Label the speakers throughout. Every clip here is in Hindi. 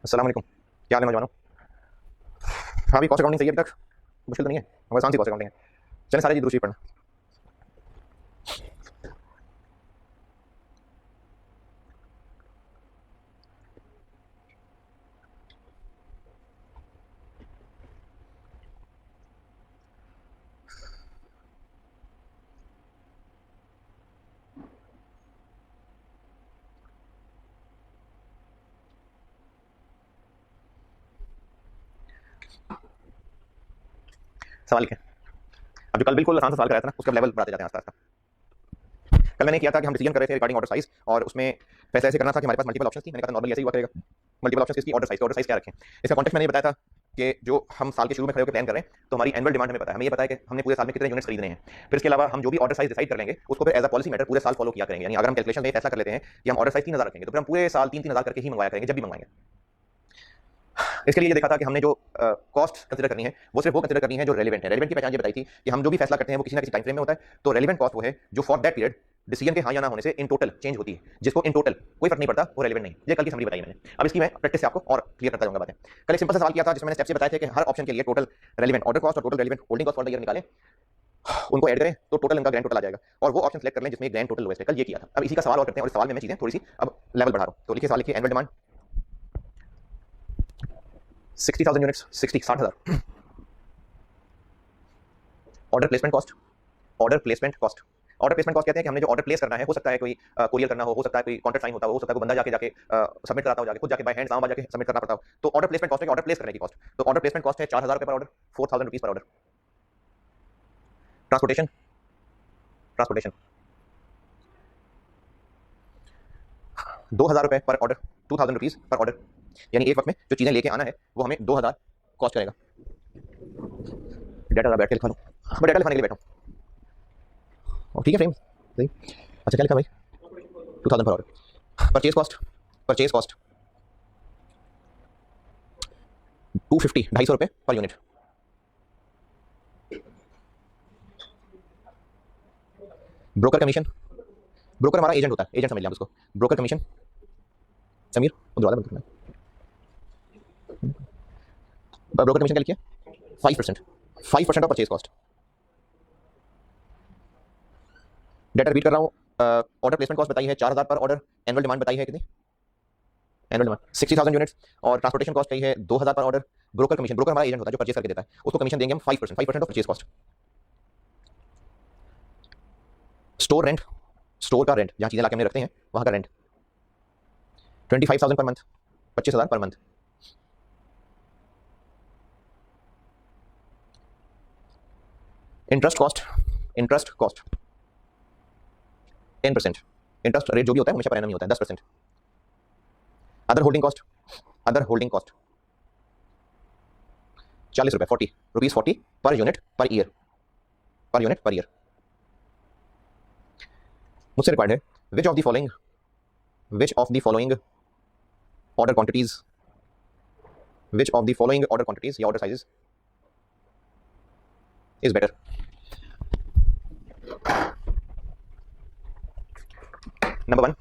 Speaker 1: अस्सलाम वालेकुम। क्या हाल है नौजवानों? हाँ, भी कॉस्ट अकाउंटिंग सही है अभी तक? मुश्किल तो नहीं है, हमारे आसान सी कॉस्ट अकाउंटिंग है। चलें सारे जी दूसरी पढ़ना। सवाल लिखें। अब जो कल बिल्कुल आसान सा सवाल कराया था ना, उसका लेवल बढ़ाते जाते हैं आस्ते आस्ते। कल मैंने किया था कि हम डिसीजन कर रहे थे रिगार्डिंग ऑर्डर साइज, और उसमें फैसला ऐसे करना था कि हमारे पास मल्टीपल ऑप्शन थी। मैंने कहा था नॉर्मली ऐसे ही हुआ करेगा। मल्टीपल ऑप्शन किसकी? ऑर्डर साइज क्या रखें। इसका कॉन्टेक्स्ट मैंने बताया था कि जो हम साल के शुरू में खड़े होकर प्लान कर रहे हैं, तो हमारी एनुअल डिमांड हमें पता है। हमें ये पता है कि हमने पूरे साल में कितने यूनिट्स खरीदने हैं। फिर इसके अलावा हम जो भी ऑर्डर साइज डिसाइड कर लेंगे, उसको फिर एज अ पॉलिसी मैटर पूरे साल फॉलो किया करेंगे। यानी अगर हम कैलकुलेशन में फैसला कर लेते हैं कि हम ऑर्डर साइज 3000 रखेंगे, तो फिर हम पूरे साल 3-3000 करके ही मंगवाया करेंगे जब भी मंगवाएंगे। इसके लिए ये देखा था कि हमने जो कॉस्ट कंसिडर करनी है, वो सिर्फ वो कंसिडर करनी है जो रेलिवेंट है। रेलिवेंट की पहचान ये बताई थी कि हम जो भी फैसला करते हैं वो किसी ना किसी टाइम फ्रेम में होता है। तो रेलिवेंट कॉस्ट वो है जो फॉर दैट पीरियड डिसीजन के हाँ या ना होने से इन टोटल चेंज होती है, जिसको इन टोटल कोई फर्क नहीं पड़ता, वो रेलिवेंट नहीं। ये कल की समरी बताई मैंने। अब इसकी मैं प्रैक्टिस से आपको और क्लियर करता जाऊंगा बातें। कल एक सिंपल सा सवाल किया था जिसमें मैंने स्टेप से बताया था कि हर ऑप्शन के लिए टोटल रेलिवेंट ऑर्डर कॉस्ट और total relevant holding cost for the year निकालें, उनको ऐड करें तो टोटल इनका ग्रैंड टोटल आ जाएगा, और वो ऑप्शन सेलेक्ट कर लें जिसमें ग्रैंड टोटल लोएस्ट है। कल ये किया था। अब इसी का सवाल और करते हैं, और इस सवाल में मैं चीजें थोड़ी सी अब लेवल बढ़ा रहा हूं। तो लिखिए सवाल, लिखिए annual demand 60,000 units, 60,000। Order placement cost, order placement cost. Order placement cost कहते हैं कि हमने जो ऑर्डर प्लेस करना है, हो सकता है कोई कोरियर करना हो सकता है कोई कॉन्ट्रैक्ट साइन होता हो सकता है कोई बंदा जाके जाके सबमिट कराता हो, जाके खुद जाके बाय हैंड सामान जाके सबमिट करना पड़ता हो। तो ऑर्डर प्लेसमेंट कॉस्ट है ऑर्डर प्लेस करने की कॉस्ट। तो ऑर्डर प्लेसमेंट कॉस्ट है 4,000 रुपये पर order, 4,000 rupees per order. Transportation, transportation 2,000 रुपये पर ऑर्डर, 2,000 रुपीज पर ऑर्डर। यानी एक वक्त में जो चीजें लेके आना है वो हमें 2,000 कॉस्ट करेगा। डाटा बैठ के लिखा लो, मैं डाटा लिखने के लिए बैठा हूँ। ठीक है फ्रेम सही। अच्छा क्या लिखा भाई? 2,000 पर order. Purchase cost, purchase cost 250, 250 रुपये per unit. Broker commission, broker हमारा एजेंट होता है, एजेंट समझ लिया हम उसको। ब्रोकर कमीशन, समीर वो दरवाजा बंद करना। ब्रोकर कमीशन क्या लिखिए? 5%, 5% of purchase cost. Data repeat कर रहा हूँ। ऑर्डर प्लेसमेंट कॉस्ट बताई है 4,000 पर ऑर्डर। एनुअल डिमांड बताई है कितनी? Annual demand 60,000 units. और ट्रांसपोर्टेशन कॉस्ट कही है 2,000 पर ऑर्डर। ब्रोकर कमीशन, ब्रोकर हमारा एजेंट होता है जो परचेज करके देता है, उसको कमीशन देंगे हम 5%, 5% of purchase cost. Store rent, store का रेंट, जहाँ चीजें लाके हमने रखते हैं वहाँ का rent 25,000 per month, 25,000 per month. Interest cost, interest cost 10%। Interest rate जो भी होता है हमेशा पर एनम ही होता है, 10%। Other holding cost, other holding cost 40 रुपये, 40 rupees per unit per year, per unit per year. मुझसे रिक्वायर्ड है which of the following, which of the following order quantities, which of the following order quantities या order sizes is better. Number 1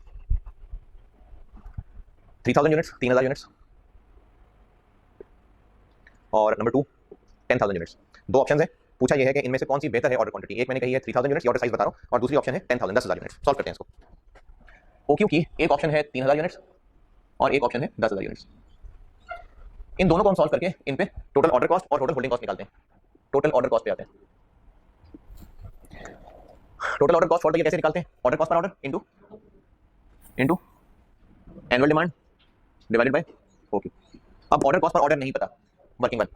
Speaker 1: 3,000 units, 3,000 units. और नंबर 2 10,000 यूनिट्स। दो ऑप्शन है, पूछा यह है कि इनमें से कौन सी बेहतर है ऑर्डर क्वांटिटी। एक मैंने कही है 3,000 यूनिट्स, ऑर्डर साइज बता रहा हूँ, और दूसरी ऑप्शन है 10,000, 10,000 यूनिट्स। सॉल्व करते हैं इसको। ओक्यू की एक ऑप्शन है 3,000 यूनिट्स और एक ऑप्शन है 10,000 यूनिट्स। इन दोनों को हम सॉल्व करके इन पे टोटल ऑर्डर कॉस्ट और टोटल होल्डिंग कॉस्ट निकालते हैं। टोटल ऑर्डर कॉस्ट पे आते हैं। Total order cost for the year कैसे निकालते हैं? Order cost per order into into annual demand divided by OQ. अब ऑर्डर कॉस्ट पर ऑर्डर नहीं पता, वर्किंग वन।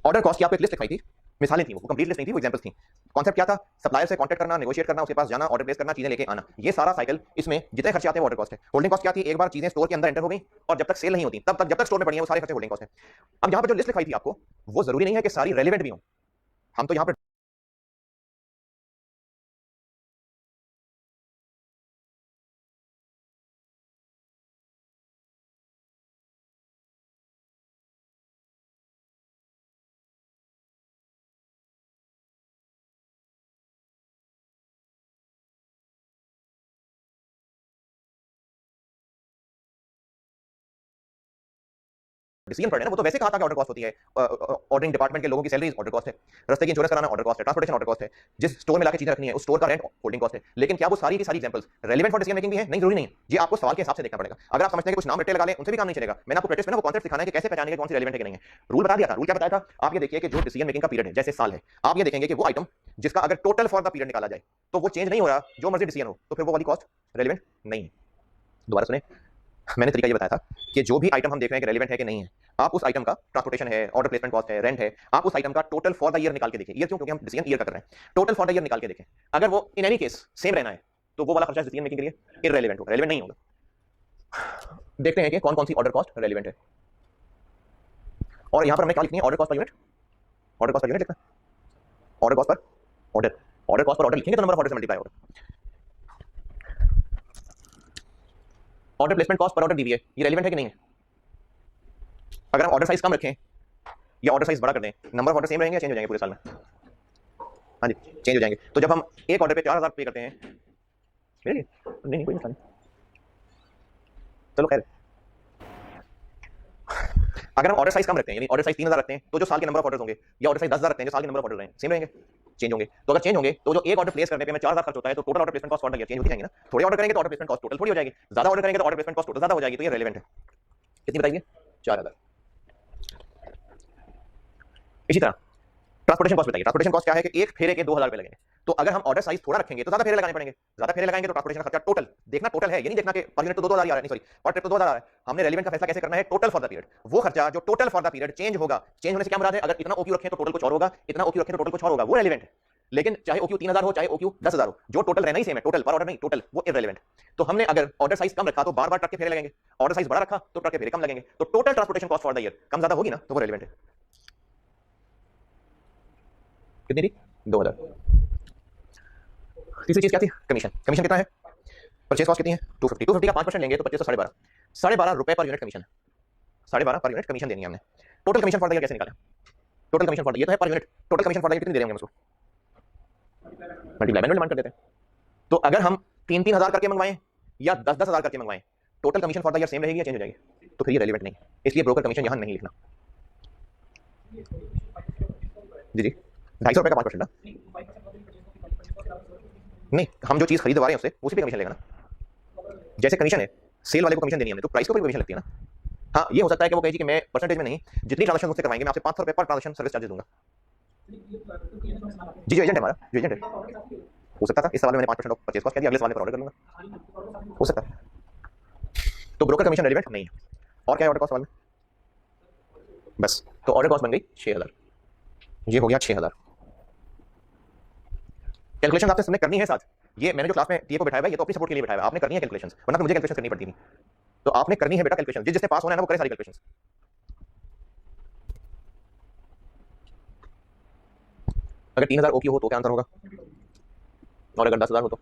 Speaker 1: ऑर्डर कॉस्ट की आपको एक लिस्ट दिखाई थी, मिसालें थी, वो कंप्लीट लिस्ट नहीं थी, वो एग्जांपल्स थी। कॉन्सेप्ट क्या था? सप्लायर से कांटेक्ट करना, नेगोशिएट करना, उसके पास जाना, ऑर्डर प्लेस करना, चीजें लेके आना। ये सारा साइकिल, इसमें जितने खर्चे आते हैं ऑर्डर कॉस्ट है। होल्डिंग कॉस्ट क्या थी? एक बार चीजें स्टोर के अंदर एंटर हो गई और जब तक सेल नहीं होती तब तक, जब तक स्टोर में पड़ी है, वो सारे खर्चे होल्डिंग कॉस्ट है। अब यहाँ पर जो लिस्ट दिखाई थी आपको, वो जरूरी नहीं है कि सारी रेलिवेंट भी हो। हम तो यहाँ पर डिसीजन पढ़े ना, वो तो वैसे कहा था कि ऑर्डर कॉस्ट होती है, ऑर्डरिंग डिपार्टमेंट के लोगों की सैलरीज ऑर्डर कॉस्ट है, रस्ते की इंश्योरेंस कराना ऑर्डर कॉस्ट है, ट्रांसपोर्टेशन ऑर्डर कॉस्ट है, जिस स्टोर में लाके चीजें रखनी है उस स्टोर का रेंट होल्डिंग कॉस्ट है। लेकिन क्या वो सारी की सारी examples relevant for decision making भी है? नहीं, जरूरी नहीं है। ये आपको सवाल के हिसाब से देखना पड़ेगा। अगर आप समझते हैं कि कुछ नाम रट्टे लगा लें उनसे भी काम नहीं चलेगा। मैंने आपको प्रैक्टिस में ना वो कॉन्सेप्ट सिखाना है कि कैसे पहचानेंगे कौन सी रेलेवेंट है कि नहीं है। रूल बता दिया था। रूल क्या बताया था? आप ये देखिए कि जो डिसीजन मेकिंग का पीरियड है, जैसे साल है, आप ये देखेंगे कि वो आइटम जिसका अगर टोटल फॉर द पीरियड निकाला जाए तो वो चेंज नहीं हो रहा, जो मर्जी डिसीजन हो, तो फिर वो वाली कॉस्ट रेलेवेंट नहीं है। दोबारा सुने, मैंने तरीका ये बताया था कि जो भी आइटम हम देख रहे हैं कि रेलेवेंट है कि नहीं है, आप उस आइटम का ट्रांसपोर्टेशन है, ऑर्डर प्लेसमेंट कॉस्ट है, रेंट है, आप उस आइटम का टोटल फॉर द ईयर निकाल के देखें। ईयर क्यों? क्योंकि हम डिसीजन ईयर का कर रहे हैं। टोटल फॉर द ईयर निकाल के देखें, अगर वो इन एनी केस सेम रहना है तो वो वाला खर्चा डिसीजन मेकिंग के लिए इररेलेवेंट होगा, रेलेवेंट नहीं होगा। देखते हैं कि कौन कौन सी ऑर्डर कॉस्ट रेलेवेंट है। और यहां पर हमने क्या लिखनी है? Order cost per unit, order cost per unit लिखना, order cost per order, order cost per order लिखेंगे तो नंबर ऑफ ऑर्डर से मल्टीप्लाई होगा। Order placement cost per order दी हुई है, ये रेलेवेंट है कि नहीं है? अगर हम ऑर्डर साइज कम रखें या ऑर्डर साइज बड़ा कर दें, नंबर ऑफ ऑर्डर सेम रहेंगे या चेंज हो जाएंगे पूरे साल में? हाँ जी, चेंज हो जाएंगे। तो जब हम एक ऑर्डर पे 4000 पे करते हैं, नहीं नहीं कोई मसला नहीं, चलो खैर। अगर हम ऑर्डर साइज कम रखते हैं, यानी ऑर्डर साइज 3000 रखते हैं, तो जो साल के नंबर ऑफ ऑर्डर होंगे, या ऑर्डर साइज 10000 रखते हैं, जो साल के नंबर ऑफ ऑर्डर रहेंगे, सेम रहेंगे? चेंज होंगे। तो अगर चेंज होंगे तो जो एक ऑर्डर प्लेस करने पे हमें 4000 खर्च होता है, तो total order placement cost change होती जाएगी ना। थोड़े ऑर्डर करेंगे तो ऑर्डर प्लेसमेंट कॉस्ट टोटल थोड़ी हो जाएगी, ज्यादा ऑर्डर करेंगे तो ऑर्डर प्लेसमेंट कॉस्ट टोटल ज्यादा हो जाएगी। तो ये रेलेवेंट है। कितनी बताइए? 4000। इसी तरह ट्रांसपोर्टेशन कॉस्ट बताइए। ट्रांसपोर्टेशन कॉस्ट क्या है कि एक फेरे के 2000 रुपए लगेंगे। तो अगर हम ऑर्डर साइज थोड़ा रखेंगे तो ज्यादा फेरे लगाने पड़ेंगे, ज्यादा फेरे लगाएंगे तो ट्रांसपोर्टेशन खर्चा टोटल देखना, टोटल है, ये नहीं देखना कि पर यूनिट तो 2000 ही आ रहा है, नहीं सॉरी, पर ट्रिप तो 2000 आ रहा है। हमने रेलेवेंट का फैसला कैसे करना है? Total for the period. वो खर्चा जो total for the period change होगा, चेंज होने से क्या मुराद है? अगर इतना ओक्यू रखें तो टोटल कुछ और होगा, इतना ओक्यू रखें तो टोटल कुछ और होगा, वो रेलेवेंट है। लेकिन चाहे ओक्यू 3000 हो, चाहे ओक्यू 10000 हो, जो टोटल रहना ही सेम है, टोटल पर ऑर्डर नहीं, टोटल, वो इररेलेवेंट। तो हमने अगर ऑर्डर साइज कम रखा तो बार बार ट्रक के फेरे लगेंगे, ऑर्डर साइज बड़ा रखा तो ट्रक के फेरे कम लगेंगे, तो total transportation cost for the year कम ज्यादा होगी ना, तो वो रेलेवेंट है। कितनी थी? 2000। तीसरी चीज क्या थी? कमीशन। कमीशन कितना है? परचेस कॉस्ट कितनी है? 250। 250 का 5% लेंगे तो 25 तो 12.5, 12.5 रुपए पर यूनिट कमीशन है। 12.5 पर यूनिट कमीशन देनी है हमने। Total commission for the year कैसे निकालें? Total commission for the year तो है per unit, total commission for the year कितनी दे रहे होंगे उसको? मल्टीप्लाई मैनुअल डिमांड कर देते हैं। तो अगर हम 3-3 हजार करके मंगवाएं या 10-10 हजार करके मंगवाएं, total commission for the year same रहेगी या चेंज हो जाएगी? तो फिर ये रेलेवेंट नहीं है, इसलिए ब्रोकर कमीशन यहां नहीं लिखना। जी जी, 250 रुपए का 5% ना? नहीं, हम जो चीज खरीद रहे हैं उससे उसी पे कमीशन लेगा ना। जैसे कमीशन है, सेल वाले को कमीशन देनी है हमने, तो प्राइस के ऊपर कमीशन लगती है ना। हाँ, ये हो सकता है कि वो कहे कि मैं परसेंटेज में नहीं, जितनी ट्रांजेक्शन मुझसे करवाएंगे मैं आपसे 500 रुपए पर ट्रांजेक्शन सर्विस चार्जेस दूंगा। जी जो एजेंट है हमारा, जो एजेंट है, हो सकता था इस सवाल में मैंने 5% ऑफ परचेज कॉस्ट कह दिया, अगले सवाल में पर ऑर्डर कर लूंगा, हो सकता है। तो ब्रोकर कमीशन रेलेवेंट नहीं है। और क्या है ऑर्डर कॉस्ट सवाल में? बस, तो ऑर्डर कॉस्ट बन गई 6000, ये हो गया 6000। कैलकुलेशन आपसे सबने करनी है साथ, ये मैंने जो क्लास में टीए को बिठाया है ये तो अपनी सपोर्ट के लिए बिठाया है, आपने करनी है कैलकुलेशंस, वरना तो मुझे कैलकुलेशन करनी पड़ती थी। तो आपने करनी है बेटा कैलकुलेशन, जिसने पास होना है ना वो करे सारी कैलकुलेशंस। अगर 3000 ओक्यू हो तो क्या आंसर होगा? और अगर 10000 हो तो?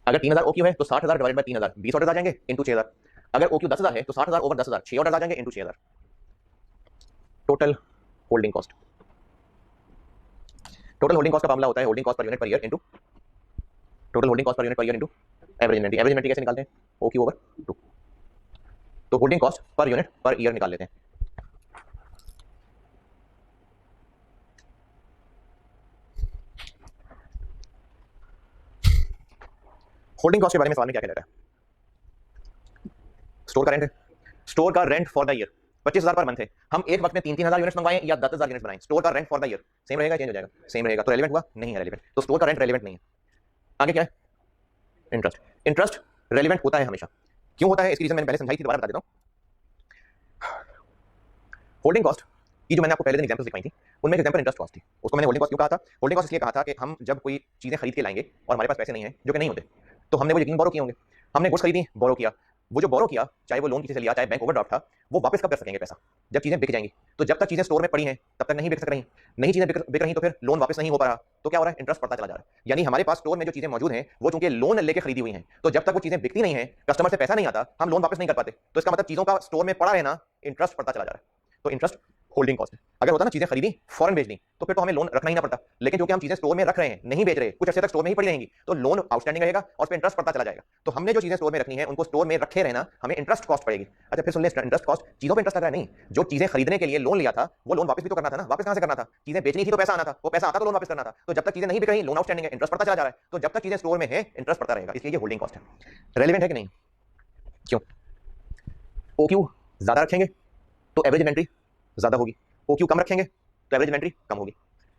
Speaker 1: अगर 3000 ओक्यू है तो 60000 डिवाइड बाय 3000, 20 ऑर्डर आ जाएंगे इनटू 6000। अगर ओक्यू 10000 है तो 60000 ओवर 10000, 6 ऑर्डर आ जाएंगे into 6000। Total holding cost, total holding cost का मामला होता है holding cost per unit per year into total holding cost per unit per year into average inventory. Average inventory कैसे निकालते हैं? OQ over 2। तो holding cost per unit per year निकाल लेते हैं। होल्डिंग कॉस्ट के बारे में सवाल में क्या कह रहा है? स्टोर का रेंट है, स्टोर का rent for the year 25,000 per month है। हम एक वक्त में 3-3 हजार यूनिट्स मंगवाएं या 10,000 यूनिट्स बनाएं, स्टोर का rent for the year same रहेगा, चेंज हो जाएगा? सेम रहेगा। तो रेलेवेंट हुआ? नहीं है रेलेवेंट। तो स्टोर का रेंट रेलेवेंट नहीं है। आगे क्या है? इंटरेस्ट। इंटरेस्ट रेलेवेंट होता है हमेशा। क्यों होता है इसकी रीजन मैंने पहले समझाई थी, दोबारा बता देता हूं। होल्डिंग कॉस्ट की जो मैंने आपको पहले दिन एग्जांपल्स दिखाई थी, उनमें एग्जांपल इंटरेस्ट कॉस्ट थी। उसको मैंने होल्डिंग कॉस्ट क्यों कहा था? होल्डिंग कॉस्ट इसलिए कहा था कि हम जब कोई चीजें खरीद के लाएंगे और हमारे पास पैसे नहीं है, जो कि नहीं होते, तो हमने वो यकीन बोरो किए होंगे, हमने गुड्स खरीदी, बोरो किया, वो जो बोरो किया, चाहे वो लोन किसी से लिया, चाहे बैंक ओवरड्राफ्ट था, वो वापस कब कर सकेंगे पैसा? जब चीजें बिक जाएंगी। तो जब तक चीजें स्टोर में पड़ी हैं तब तक नहीं बिक सक रही, नहीं चीजें बिक रही तो फिर लोन वापस नहीं हो पा रहा, तो क्या हो रहा है? इंटरेस्ट पड़ता चला जा रहा है। यानी हमारे पास स्टोर में जो चीजें मौजूद हैं वो चूंकि लोन लेके खरीदी हुई हैं, तो जब तक वो चीजें बिकती नहीं है, कस्टमर से पैसा नहीं आता, हम लोन वापस नहीं कर पाते। तो इसका मतलब चीजों का स्टोर में पड़ा रहना इंटरेस्ट पड़ता चला जा रहा है। तो इंटरेस्ट होल्डिंग कॉस्ट है। अगर होता ना चीजें खरीदी फौरन बेच दी तो फिर तो हमें लोन रखना ही ना पड़ता, लेकिन क्योंकि हम चीजें स्टोर में रख रहे हैं, नहीं बेच रहे, कुछ अर्से तक स्टोर में ही पड़ी रहेंगी, तो लोन आउटस्टैंडिंग रहेगा और उस पर इंटरेस्ट पड़ता चला जाएगा। तो हमने जो चीजें स्टोर में रखनी है उनको स्टोर में रखे रहना, हमें इंटरेस्ट कॉस्ट पड़ेगी। अच्छा फिर सुन ले, इंटरेस्ट कॉस्ट चीजों पर इंटरेस्ट लग रहा है नहीं, जो चीजें खरीदने के लिए लोन लिया था वो लोन वापस भी तो करना था ना। वापस कहां से करना था? चीजें बेचनी थी तो पैसा आना था, वो पैसा आता तो लोन वापस करना था। तो जब तक चीजें नहीं बिक रही लोन आउटस्टैंडिंग है, इंटरेस्ट पड़ता चला जा रहा है। तो जब तक चीजें स्टोर में है इंटरेस्ट पड़ता रहेगा, इसलिए ये होल्डिंग कॉस्ट है। रेलिवेंट है कि नहीं? क्यों? ओक्यू ज्यादा रखेंगे तो एवरेज इन्वेंट्री ज्यादा होगी, ओक्यू कम रखेंगे तो एवरेज इन्वेंट्री कम होगी।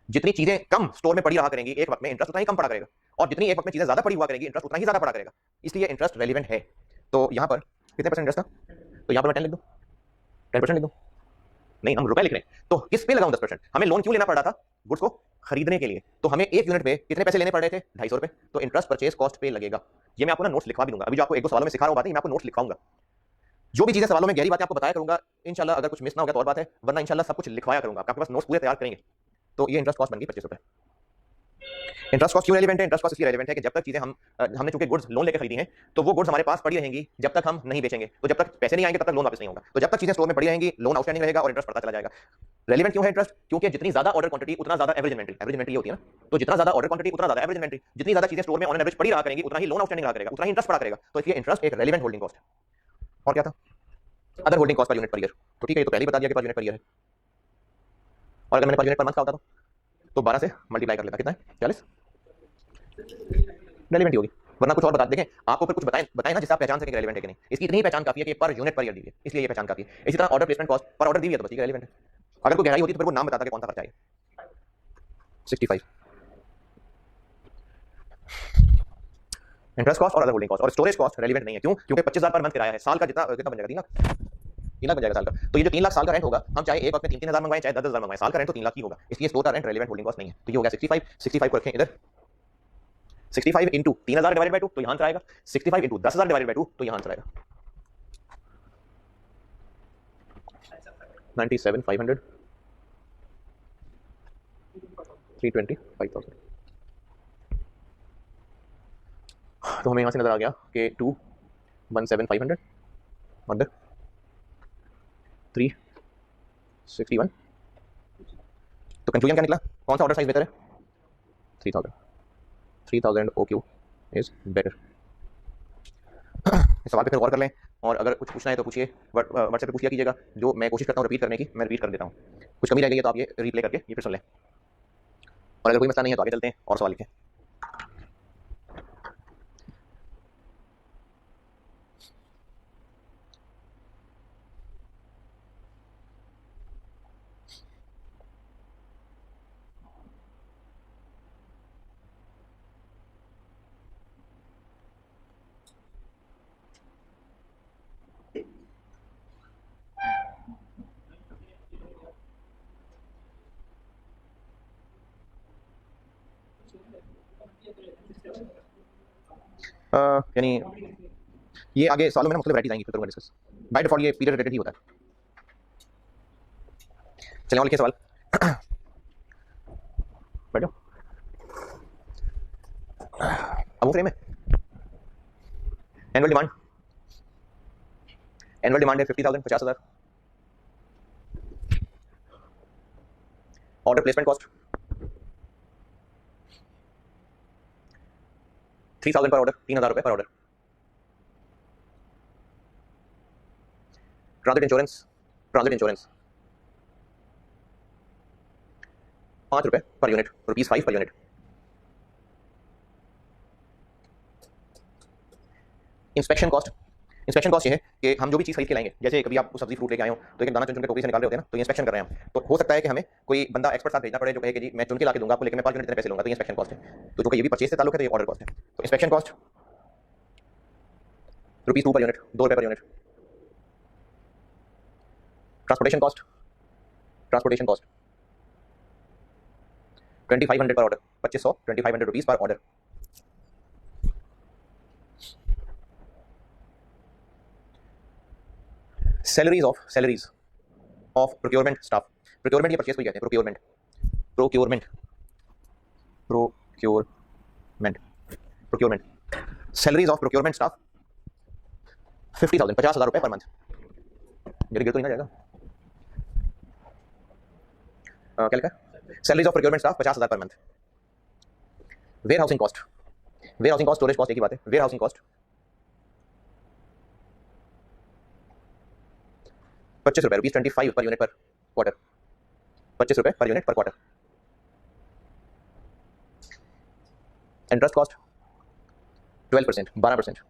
Speaker 1: जितनी चीजें कम स्टोर में पड़ी रहा करेंगी एक वक्त में, इंटरेस्ट उतना ही कम पड़ा करेगा, और जितनी एक वक्त में चीजें ज्यादा पड़ी हुआ करेगी इंटरेस्ट उतना ही ज्यादा पड़ा करेगा, इसलिए इंटरेस्ट रेलिवेंट है। तो यहां पर कितने परसेंट इंटरेस्ट था? तो यहां पर मैं 10 लिख दूं, 10% लिख दूं? नहीं, हम रुपए लिख रहे हैं, तो किस पे लगाऊं 10%? हमें लोन क्यों लेना पड़ रहा था? गुड्स को खरीदने के लिए। तो हमें एक यूनिट पे कितने पैसे लेने पड़ रहे थे? 250 रुपए। तो इंटरेस्ट परचेज कॉस्ट पे लगेगा। ये मैं आपको ना नोट्स लिखवा भी दूंगा, अभी जो आपको एक दो सवालों में सिखा रहा हूं बातें, मैं आपको नोट्स लिखवाऊंगा। जो भी चीजें सवालों में गहरी बातें आपको बताया करूंगा इंशाल्लाह। अगर कुछ मिस ना हो गया तो और बात है, वरना इंशाल्लाह सब कुछ लिखवाया करूंगा, आपके पास नोट्स पूरे तैयार करेंगे। तो ये इंटरेस्ट कॉस्ट बन गई 25 रुपए। इंटरेस्ट कॉस्ट क्यों रेलेवेंट है? इंटरेस्ट कॉस्ट इसलिए रेलेवेंट है कि जब तक चीजें हमने चूंकि गुड्स लोन लेकर खरीदी हैं तो वो गुड्स हमारे पास पड़ी रहेंगी जब तक हम नहीं बेचेंगे। तो जब तक पैसे नहीं आएंगे तब तक लोन वापस नहीं होगा। तो जब तक चीजें स्टोर में पड़ी रहेंगी लोन आउटस्टैंडिंग रहेगा और इंटरेस्ट पड़ता चला जाएगा। रेलेवेंट क्यों है इंटरेस्ट? क्योंकि जितनी ज्यादा ऑर्डर क्वांटिटी उतना ज्यादा एवरेज इन्वेंट्री। एवरेज इन्वेंट्री होती है ना, तो जितना ज्यादा ऑर्डर क्वांटिटी उतना ज्यादा एवरेज इन्वेंट्री। जितनी ज्यादा चीजें स्टोर में ऑन एवरेज पड़ी रहा करेंगी उतना ही लोन आउटस्टैंडिंग रहा करेगा, उतना ही इंटरेस्ट पड़ा करेगा। तो इसलिए इंटरेस्ट एक रेलेवेंट होल्डिंग कॉस्ट है। और क्या था? Other holding cost per unit per year. तो ठीक है, ये तो पहले ही बता दिया कि पर यूनिट पर ईयर है। और अगर मैंने पर यूनिट पर मंथ का होता तो 12 से मल्टीप्लाई कर लेता, कितना है? 40 रेलेवेंट होगी। वरना कुछ और बता देंगे आपको, फिर कुछ बताएं ना जिससे आप पहचान सकें कि रेलेवेंट है कि नहीं। इसकी इतनी ही पहचान काफी है कि पर यूनिट पर ईयर दी है, इसलिए ये पहचान काफी है। इसी तरह order placement cost per order दी है तो बस ठीक है, रेलेवेंट है। अगर कोई गहराई होती तो फिर वो नाम बताता कि कौन सा खर्चा है। 65 इंटरेस्ट कॉस्ट और अदर होल्डिंग कॉस्ट। और स्टोरेज कॉस्ट रेलेवेंट नहीं है। क्यों? क्योंकि 25,000 पर मंथ किराया है, साल का जितना कितना बन जाएगा? 3 लाख बन जाएगा साल का। तो ये जो 3 लाख साल का रेंट होगा, हम चाहे एक वक्त में 3,000 मंगवाएं चाहे 10,000 मंगवाएं, साल का रेंट तो 3 लाख ही होगा। इसलिए स्टोर का रेंट रेलेवेंट होल्डिंग कॉस्ट नहीं है। तो ये हो गया 65 को रखें इधर। 65 इंटू 3,000 डिवाइडेड बाय 2 तो यहां आंसर आएगा। 65 इंटू 10,000 डिवाइडेड बाय 2 तो यहां आंसर आएगा 97,500 325,000। तो हमें यहां से नजर आ गया कि 217,500 और 361। तो कंक्लूजन क्या निकला? कौन सा ऑर्डर साइज बेहतर है? 3000 OQ इज बेटर। इस सवाल पे फिर गौर कर लें, और अगर कुछ पूछना है तो पूछिए, व्हाट्सएप पे पूछ लिया कीजिएगा। जो मैं कोशिश करता हूँ रिपीट करने की, मैं रिपीट कर देता हूँ। कुछ कमी रह गई है तो आप ये रिप्ले करके ये फिर सुन लें, और अगर कोई मसला नहीं है तो आगे चलते हैं और सवाल लिखें। यानी ये आगे सवालों में मुख्तलिफ वैराइटीज आएंगी, फिर करूंगा डिस्कस। बाय डिफॉल्ट ये पीरियड रिलेटेड ही होता है। चलिए और लिखिए सवाल। बैठो। अब वो फ्रेम है। एनुअल डिमांड है 50,000 50,000। ऑर्डर प्लेसमेंट कॉस्ट 3,000 पर ऑर्डर, 3,000 रुपए पर ऑर्डर। ट्रांजिट इंश्योरेंस 5 रुपए per unit, ₹5 per unit. Inspection cost ये है कि हम जो भी चीज़ खरीद के लाएंगे, जैसे कभी आप सब्जी फ्रूट लेके आए हो तो एक दाना चुन के टोकरी से निकाल रहे होते हैं ना, तो इंस्पेक्शन कर रहे हैं हम। तो हो सकता है कि हमें कोई बंदा एक्सपर्ट साथ भेजना पड़े जो कहे कि जी मैं चुन के ला के दूंगा आपको, लेकिन मैं 5 यूनिट इतने पैसे लूंगा, तो ये इंस्पेक्शन कॉस्ट है। तो जो कि ये भी परचेज से ताल्लुक है तो ये ऑर्डर कॉस्ट है। तो inspection cost ₹2 per unit, ₹2 per unit. Transportation cost 2,500 पर order, 2500 2,500 rupees per order. Salaries of procurement staff. Procurement ये परचेज को कहते हैं, procurement. Salaries of procurement staff 50,000 50,000 रुपए पर मंथ। गिर तो नहीं ना जाएगा? क्या लिखा है, salaries of procurement staff 50,000 per month. Warehousing cost, warehousing cost, storage cost एक ही बात है। वेयर हाउसिंग कॉस्ट 25 रुपये, ₹25 पर यूनिट पर क्वार्टर, 25 रुपये पर यूनिट पर quarter. Interest cost 12%, 12%।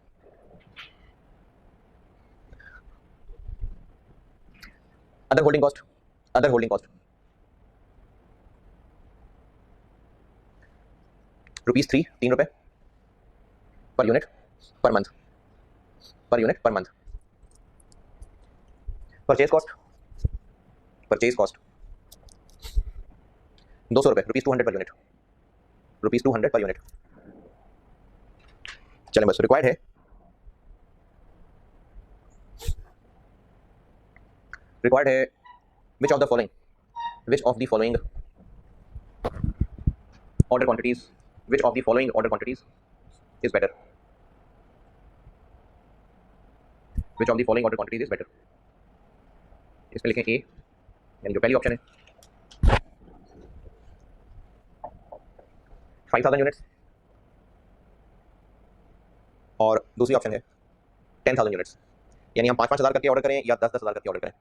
Speaker 1: Other holding cost, other holding cost ₹3, 3 रुपये per unit per month, per unit per month. Purchase cost, purchase cost 200 रुपये, ₹200 पर यूनिट, ₹200 पर यूनिट। चलें बस, रिक्वायर्ड है, रिक्वायर्ड है which of the following, which of the following order quantities, which of the following order quantities is better, which of the following order quantities is better. इसमें लिखें ए, यानी जो पहली ऑप्शन है 5,000 यूनिट्स, और दूसरी ऑप्शन है 10,000 यूनिट्स। यानी हम 5,000 करके ऑर्डर करें या 10,000 करके ऑर्डर करें,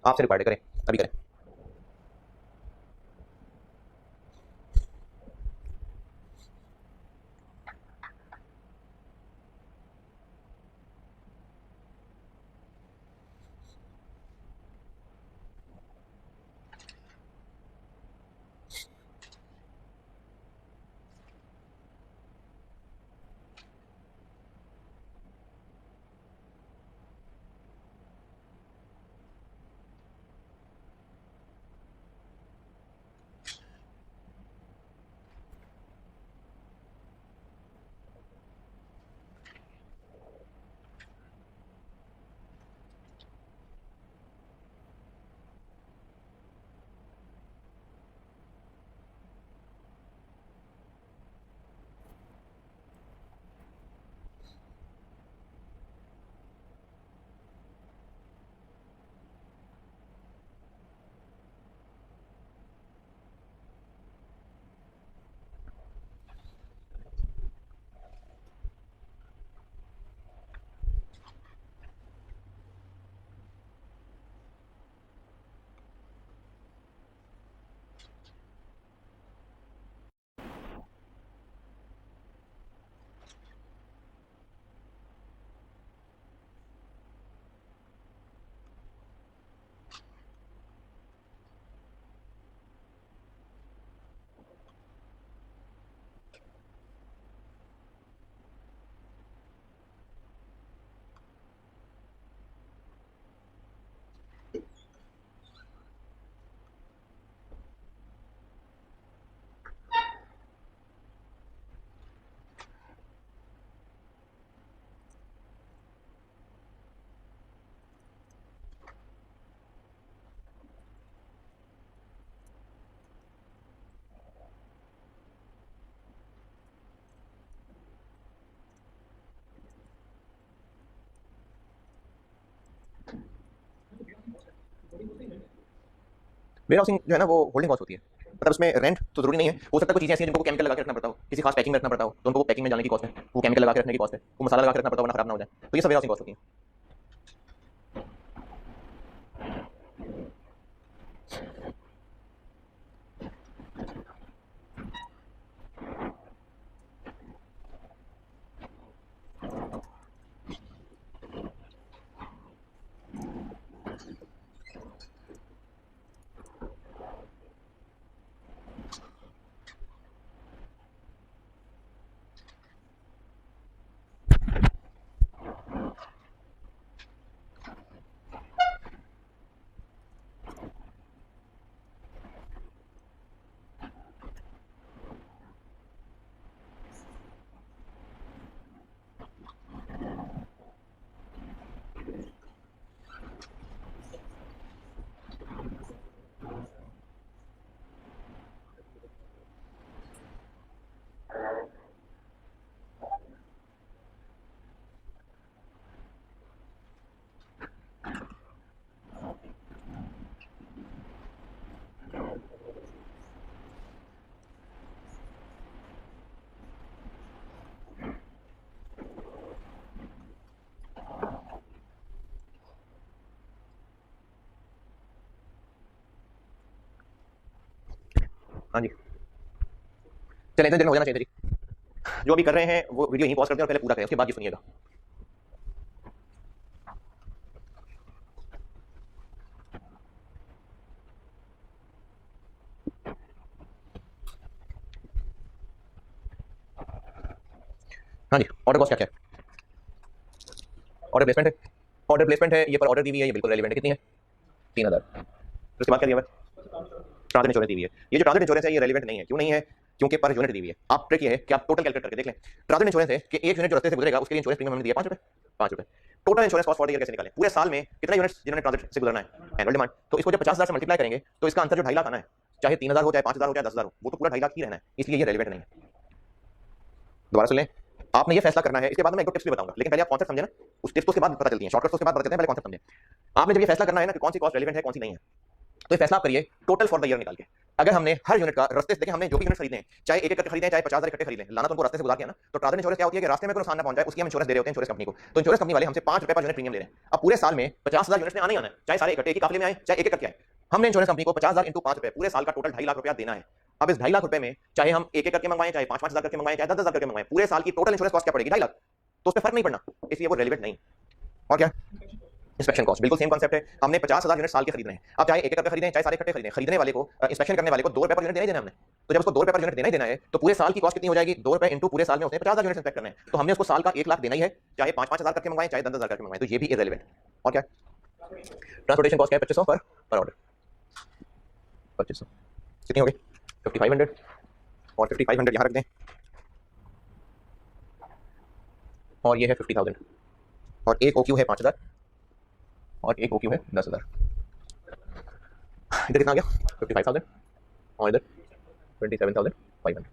Speaker 1: आपसे रिक्वायर्ड करें, अभी करें। वेयर हाउसिंग जो है ना वो होल्डिंग कॉस्ट होती है, मतलब उसमें रेंट तो जरूरी नहीं है, हो सकता है कुछ चीज़ें ऐसी हैं जिनको केमिकल लगा के रखना पड़ता हो, किसी खास पैकिंग में रखना पड़ता हो, तो उनको पैकिंग में जाने की कॉस्ट है, वो केमिकल लगा के रखने की कॉस्ट है, वो मसाला लगा के रखना पड़ता हो वरना खराब ना हो जाए, तो ये सब वेयर हाउसिंग कॉस्ट होती है। हाँ जी, चलिए इतने देर में हो जाना चाहिए जी। जो अभी कर रहे हैं वो वीडियो यहीं पॉज कर दें और पहले पूरा करें, उसके बाद ये सुनिएगा। हाँ जी, ऑर्डर कॉस्ट क्या क्या है? ऑर्डर प्लेसमेंट है, ऑर्डर प्लेसमेंट है, ये पर ऑर्डर दी हुई है, ये बिल्कुल रेलिवेंट है। कितनी है? 3000। उसके बाद क्या दिया हुआ? ट्रांजिट इंश्योरेंस दी हुई है। ये जो ट्रांजिट इंश्योरेंस है ये रेलिवेंट नहीं है। क्यों नहीं है? क्योंकि पर यूनिट दी हुई है। आप ट्रिक ये है कि आप टोटल कैलकुलेट करके देख लें। ट्रांजिट इंश्योरेंस है कि एक यूनिट जो रास्ते से गुजरेगा उसके लिए इंश्योरेंस प्रीमियम हमने दिया 5 रुपए, 5 रुपए। Total insurance cost for the year कैसे निकालें? पूरे साल में कितने यूनिट्स जिन्होंने ट्रांजिट से गुजरना है, एनुअल डिमांड, तो इसको जब 50,000 से मल्टीप्लाई करेंगे तो इसका आंसर जो 2.5 लाख आना है, चाहे 3000 हो, चाहे 5000 हो, चाहे 10,000 हो, वो तो पूरा 2.5 लाख ही रहना है। इसलिए ये रेलिवेंट नहीं है। दोबारा सुन लें, आपने ये फैसला करना है। इसके बाद मैं एक दो टिप्स भी बताऊंगा, लेकिन पहले आप कॉन्सेप्ट समझे ना। उस टिप्स तो उसके बाद पता चलती हैं, शॉर्टकट्स उसके बाद पता चलते हैं, पहले कॉन्सेप्ट समझे। आपने जब ये फैसला करना है ना कि कौन सी कॉस्ट रेलिवेंट है, कौन सी नहीं है, तो ये फैसला आप करिए टोटल फॉर द ईयर निकाल के। अगर हमने हर यूनिट का रास्ते से, देखिए हमने जो भी यूनिट खरीदे हैं, चाहे एक करके खरीदे हैं, चाहे 50,000 इकट्ठे खरीदे हैं, लाना तो उनको रास्ते से गुजार किया ना। तो ट्रांजिट इंश्योरेंस क्या होती है कि रास्ते में कोई नुकसान ना पहुंच जाए, उसकी हम इंश्योरेंस दे रहे होते हैं इंश्योरेंस कंपनी को। तो इंश्योरेंस कंपनी वाले हमसे 5 रुपए पर यूनिट प्रीमियम ले रहे हैं। अब पूरे साल में 50,000 यूनिट ने आने आना है, चाहे सारे इकट्ठे एक ही काफिले में आए, चाहे एक एक करके आए। हमने इंश्योरेंस कंपनी को 50,000 इंटू 5 रुपए, पूरे साल का टोटल 2.5 लाख रुपया देना है। अब इस 2.5 लाख रुपए में चाहे हम एक एक करके मंगवाएं, चाहे 5-5 हजार करके मंगवाएं, चाहे 10-10 हजार करके मंगवाएं, पूरे साल की टोटल इंश्योरेंस कॉस्ट क्या पड़ेगी? 2.5 लाख। तो उस पर फर्क नहीं पड़ना, इसलिए वो रेलिवेंट नहीं। और क्या? इंस्पेक्शन कॉस्ट बिल्कुल सेम कॉन्सेप्ट है। हमने 50,000 यूनिट साल के खरीद रहे हैं। अब चाहे एक एक करके खरीदें, चाहे सारे इकट्ठे खरीदें, खरीदने वाले को, इंस्पेक्शन करने वाले को 2 रुपए पर यूनिट देना ही देना हमने। तो जब उसको 2 रुपए पर यूनिट देना ही देना है, तो पूरे साल की कॉस्ट कितनी हो जाएगी? 2 रुपए इंटू पूरे साल में उसने 50,000 यूनिट इंस्पेक्ट करना है, तो हमने उसको साल का 1 लाख देना ही है, चाहे 5-5 हजार करके मंगवाएं, चाहे 10-10 हजार करके मंगवाएं। तो ये भी इररिलेवेंट। और क्या? ट्रांसपोर्टेशन कॉस्ट क्या है? 2500 पर ऑर्डर। 2500 कितनी हो गई? 5500। और 5500 यहाँ रख दें, और ये है 50,000, और एक OQ है 5,000, और एक OQ है 10,000। इधर कितना आ गया? 55,000, और इधर 27,500।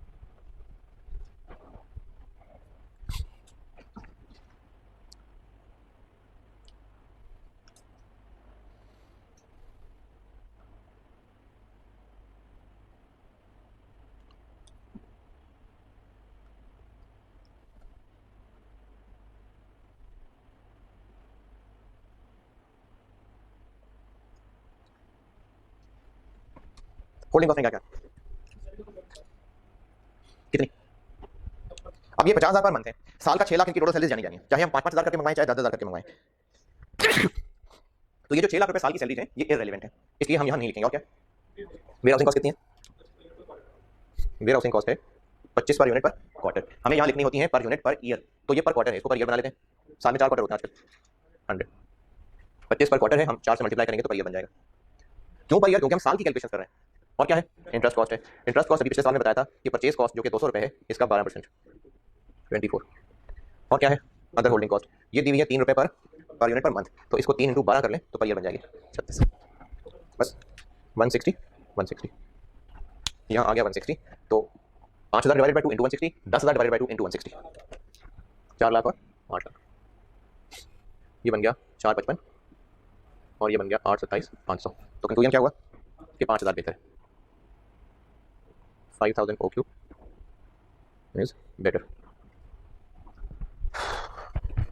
Speaker 1: होल्डिंग कॉस्ट में क्या क्या कितनी? अब ये 50,000 पर मंथ है, साल का 6 लाख इनकी टोटल सैलरी जानी जानी है, चाहे हम 5-5 हजार करके मंगवाएं, चाहे 10-10 हजार करके मंगवाएं। तो ये जो 6 लाख रुपए साल की सैलरी है, ये इररिलेवेंट है, इसलिए हम यहाँ नहीं लिखेंगे। और क्या? वेयर हाउसिंग कॉस्ट कितनी है? वेयर हाउसिंग कॉस्ट है 25 पर यूनिट पर क्वार्टर। हमें यहाँ लिखनी होती है पर यूनिट पर ईयर, तो ये पर क्वार्टर है, इसको पर ईयर बना लेते हैं। साल में 4 क्वार्टर होते हैं आजकल। 100 25 पर क्वार्टर है, हम 4 से मल्टीप्लाई करेंगे तो पर ईयर बन जाएगा। क्यों पर ईयर? क्योंकि हम साल की कैलकुलेशन कर रहे हैं। और क्या है? इंटरेस्ट कॉस्ट है। इंटरेस्ट कॉस्ट अभी पिछले साल में बताया था कि परचेज कॉस्ट जो कि 200 रुपए है, इसका 12% 24। और क्या है? अदर होल्डिंग कॉस्ट, ये दी हुई है 3 रुपए पर यूनिट पर मंथ, तो इसको 3 इंटू 12 कर लें तो पर ईयर बन जाएगी 36। बस 160 यहाँ आ गया 160। तो 5,000 divided by 2 into 160, 10,000 divided by 2 into 160, 4 lakh और 8 लाख। ये बन गया 455, और ये बन गया 827,500। तो कंक्लूजन क्या हुआ कि 5,000 बेहतर है। 5,000 OQ इज बेटर।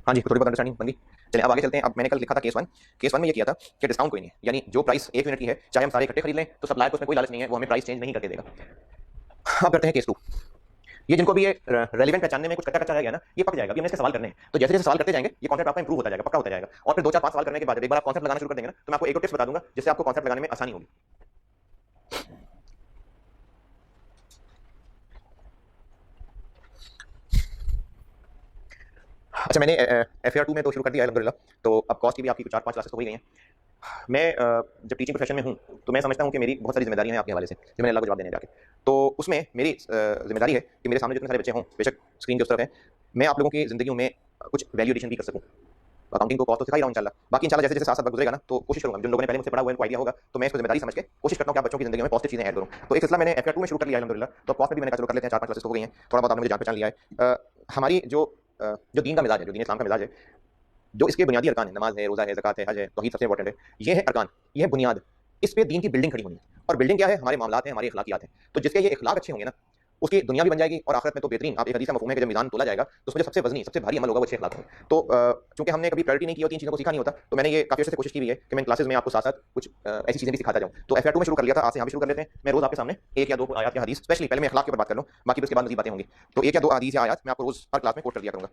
Speaker 1: हाँ जी, थोड़ी बहुत अंडरस्टैंडिंग बन गई। चलिए अब आगे चलते हैं। अब मैंने कल लिखा था केस 1। केस 1 में ये किया था कि डिस्काउंट कोई नहीं है, यानी जो प्राइस 1 यूनिट की है, चाहे हम सारे इकट्ठे खरीद लें, तो सप्लायर को उसमें कोई लालच नहीं है, वो हमें प्राइस चेंज नहीं करके देगा। अब करते हैं केस 2। ये जिनको भी ये रेलिवेंट पहचानने में कुछ कच्चा कच्चा रह गया ना, ये पक जाएगा। अभी हमने इसके सवाल करने हैं, तो जैसे जैसे सवाल करते जाएंगे ये कॉन्सेप्ट आपका इंप्रूव होता जाएगा, पक्का होता जाएगा। और फिर 2-4-5 सवाल करने के बाद एक बार आप कॉन्सेप्ट लगाना शुरू कर देंगे ना, तो मैं आपको एक दो टिप्स बता दूंगा जिससे आपको कॉन्सेप्ट लगाने में आसानी होगी। अच्छा, मैंने FAR 2 में तो शुरू कर दिया है अल्हम्दुलिल्लाह। तो अब कॉस्ट की भी आपकी 4-5 क्लासेस तो हो ही गई हैं। मैं जब टीचिंग प्रोफेशन में हूँ तो मैं समझता हूँ कि मेरी बहुत सारी जिम्मेदारी है आपके हवाले से, जो मैंने अल्लाह को जवाब देने जाके। तो उसमें मेरी जिम्मेदारी है कि मेरे सामने जितने सारे बच्चे हों, बेशक स्क्रीन के उस तरफ है, मैं आप लोगों की ज़िंदगी में कुछ वैल्यू एडिशन भी कर सकूँ। अकाउंटिंग को कॉस्ट तो सिखा ही रहा हूँ इंशाल्लाह। बाकी इंशाल्लाह जैसे जैसे साथ साथ गुजरेगा ना, तो कोशिश करूँगा, जिन लोगों ने पहले मुझसे पढ़ा हुआ है उनको आइडिया होगा, तो मैं इसको जिम्मेदारी समझ के कोशिश करता हूँ कि आप बच्चों की ज़िंदगी में पॉजिटिव चीज़ें ऐड करूँ। तो एक सिलसिला मैंने FAR 2 में शुरू कर लिया है अल्हम्दुलिल्लाह। तो कॉस्ट में भी मैंने कहा चलो कर लेते हैं, 4-5 क्लासेस तो हो गई हैं, थोड़ा बहुत आपने मुझे जान पहचान लिया है। हमारी जो दीन का मिजाज है, जो दीन इस्लाम का मिजाज है, जो इसके बुनियादी अरकान है, नमाज है, रोज़ा है, ज़कात है, हज है, तौहीद सबसे इंपॉर्टेंट है। ये है अरकान, ये है बुनियाद। इस पे दीन की बिल्डिंग खड़ी होनी है। और बिल्डिंग क्या है? हमारे मामलात हैं, हमारी अखलाकियात हैं। तो जिसके ये अखलाक अच्छे होंगे ना, उसकी दुनिया भी बन जाएगी और आखिरत में तो बेहतरीन। आप एक हदीस का मफहूम है कि जब मीज़ान तोला जाएगा तो उसमें जो सबसे वजनी सबसे भारी अमल होगा वो अच्छे अखलाक होंगे। तो चूंकि हमने कभी प्रायोरिटी नहीं की होती, इन चीज़ों को सीखा नहीं होता, तो मैंने ये काफ़ी अच्छे से कोशिश की हुई है कि मैं क्लासेस में आपको साथ साथ कुछ ऐसी चीज़ें भी सिखाता जाऊँ। तो FR2 में शुरू कर लिया था, आज से यहाँ भी शुरू कर लेते हैं। मैं रोज़ आपके सामने एक या दो आयत या हदीस, स्पेशली पहले मैं अखलाक के ऊपर बात कर लूँ, बाकी उसके बाद मज़ीद बातें होंगी। तो एक या दो हदीस या आयत मैं आपको रोज़ हर क्लास में कोट कर दिया करूँगा।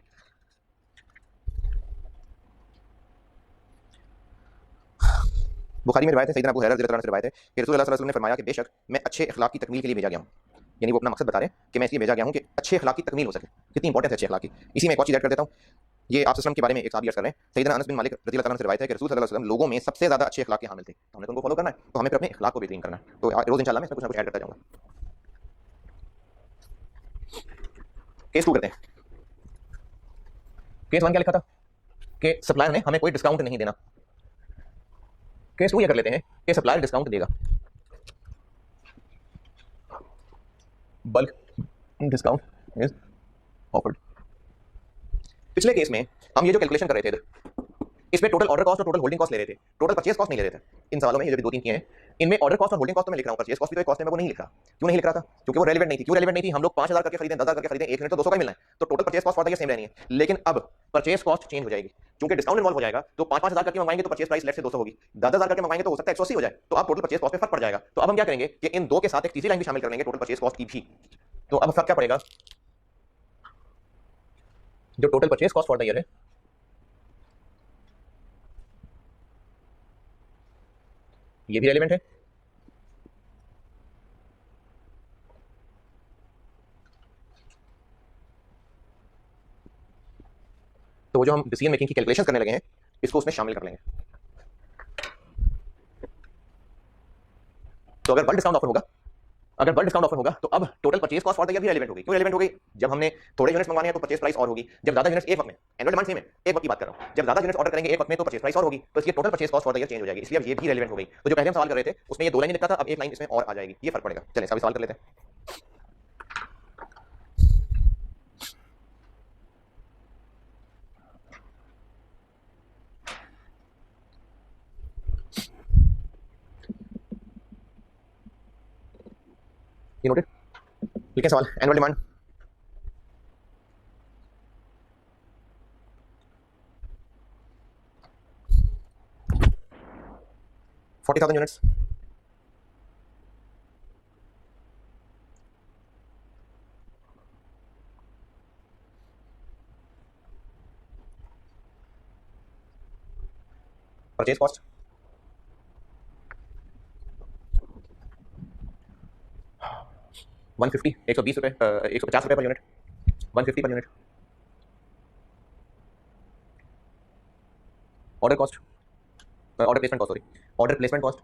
Speaker 1: बुखारी में रिवायत है, सैयदना अबू हुरैरा रज़ियल्लाहु अन्हु से रिवायत है कि रसूल अल्लाह सल्लल्लाहु अलैहि वसल्लम ने फरमाया कि बेशक मैं अच्छे अखलाक की तकमील के लिए भेजा गया हूँ। यानी वो अपना मकसद बता रहे हैं कि मैं इसलिए भेजा गया हूँ कि अच्छे अखलाक की तकमील हो सके। कितनी इंपॉर्टेंस है अच्छे अखलाक की। इसी में एक और चीज़ ऐड कर देता हूँ। ये आप के बारे में एक साहबी अर्ज़ कर रहे हैं, सैयदना अनस बिन मालिक रज़ियल्लाहु अन्हु से रिवायत है कि रसूल सल्लल्लाहु अलैहि वसल्लम लोगों में सबसे ज़्यादा अच्छे अखलाक के हामिल थे। तो हमने तो उनको फॉलो करना है, तो हमें फिर अपने अखलाक को बेहतरीन करना है। तो रोज़ इंशाअल्लाह मैं इसमें कुछ ना कुछ ऐड करता जाऊँगा। केस 2 करते हैं। केस 1 क्या लिखा था कि सप्लायर ने हमें कोई डिस्काउंट नहीं देना। केस 2 ये कर लेते हैं कि सप्लायर डिस्काउंट देगा। Bulk discount is offered. पिछले केस में हम ये जो कैलकुलेशन कर रहे थे, इसमें टोटल ऑर्डर कॉस्ट और टोटल होल्डिंग कॉस्ट ले रहे थे, टोटल परचेस कॉस्ट नहीं ले रहे थे। इन सवालों में ये जो भी दो तीन किए हैं, इनमें ऑर्डर कॉस्ट और होल्डिंग कॉस्ट तो मैं लिख रहा हूं, परचेस कॉस्ट भी तो एक कॉस्ट है, मैं वो नहीं लिख रहा। क्यों नहीं लिख रहा था? क्योंकि वो रेलेवेंट नहीं थी। क्यों रेलेवेंट नहीं थी? हम लोग 5000 करके खरीदें, 10000 करके खरीदें, एक यूनिट तो 200 का मिलना है, तो total purchase cost for the year same रहनी है। लेकिन अब परचेस कॉस्ट चेंज हो जाएगी, क्योंकि डिस्काउंट इन्वॉल्व हो जाएगा। तो 5-5000 करके मंगवाएंगे तो परचेस प्राइस लेट से 200 होगी, 10000 करके मंगवाएंगे तो हो सकता है 180 हो जाए, तो अब टोटल परचेस कॉस्ट पे फर्क पड़ जाएगा। तो अब हम क्या करेंगे कि इन दो के साथ एक तीसरी लाइन भी शामिल कर लेंगे, टोटल परचेस कॉस्ट की भी। तो अब फर्क क्या पड़ेगा? जो total purchase cost for the year है, ये भी रेलेवेंट है, तो वो जो हम डिसीजन मेकिंग की कैलकुलेशन करने लगे हैं, इसको उसमें शामिल कर लेंगे। तो अगर बल्क डिस्काउंट ऑफर होगा, अगर बल्क डिस्काउंट ऑफर होगा, तो अब total purchase cost for the year भी रेलेवेंट होगी। क्यों रेलेवेंट हो गई? जब हमने थोड़े यूनिट्स मंगवाने हैं तो परचेस प्राइस और होगी, जब ज्यादा यूनिट्स एक वक्त में, एनुअल डिमांड सेम है, एक वक्त की बात कर रहा हूं, जब ज्यादा यूनिट्स ऑर्डर करेंगे एक वक्त में तो परचेस प्राइस और होगी, तो इसलिए total purchase cost for the year change हो जाएगी, इसलिए अब ये भी रेलेवेंट हो गई। तो जो पहले हम सवाल कर रहे थे उसमें ये दो लाइन लिखा था, अब एक लाइन इसमें और आ जाएगी, ये फर्क पड़ेगा। चलिए इसका भी सवाल कर लेते हैं। ये नोटेड, लिखें सवाल। Annual demand 40,000 units, purchase cost 150, 120 रुपए, 150 रुपए पर यूनिट, 150 पर unit. Order cost, order placement cost, sorry, order placement cost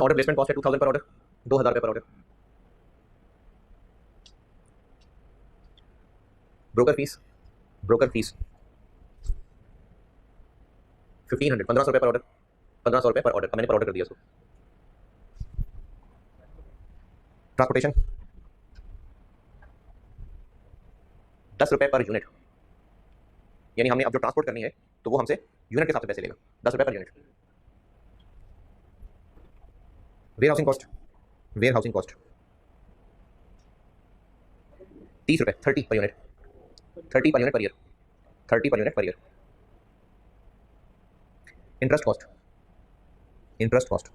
Speaker 1: order placement cost है 2000 पर ऑर्डर, 2000 रुपए पर order. Broker fees, broker fees 1500, 1500 रुपए पर ऑर्डर, 1500 रुपए पर ऑर्डर, मैंने पर ऑर्डर कर दिया उसको। ट्रांसपोर्टेशन 10 रुपए पर यूनिट, यानी हमने अब जो ट्रांसपोर्ट करनी है तो वो हमसे यूनिट के हिसाब से पैसे लेगा, 10 रुपए per unit. Warehousing cost, warehousing cost 30 रुपए, 30 per unit, 30 per unit per year, 30 per unit per year. Interest cost, interest cost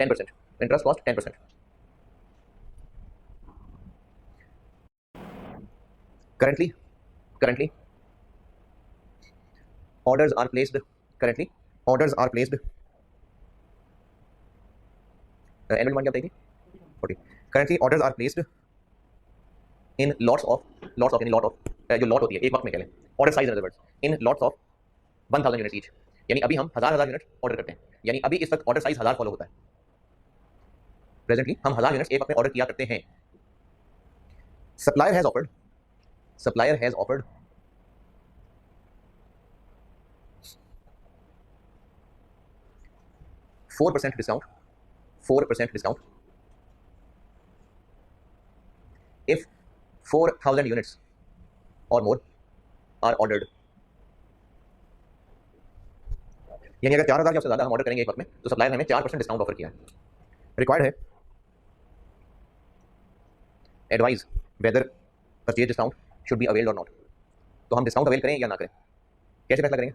Speaker 1: 10%, interest cost 10%। currently currently orders are placed, currently orders are placed, annual demand क्या बताई थी? 40। currently orders are placed in lots of यानी लॉट ऑफ, जो लॉट होती है एक वक्त में कह लें, order size in other words, in lots of 1000 units each, यानी अभी हम 1000 यूनिट ऑर्डर करते हैं, यानी अभी इस वक्त ऑर्डर साइज 1000 फॉलो होता है। प्रेजेंटली हम 1000 यूनिट्स एक वक्त में ऑर्डर किया करते हैं। Supplier has offered, supplier has offered 4% discount, 4% discount if 4000 units or more are ordered, यानी अगर 4000 या उससे ज्यादा हम ऑर्डर करेंगे एक वक्त में तो सप्लायर ने हमें 4% डिस्काउंट ऑफर किया है। रिक्वायर्ड है advise whether purchase discount should be availed और नॉट, तो हम डिस्काउंट अवेल करें या ना करें, कैसे फैसला करेंगे?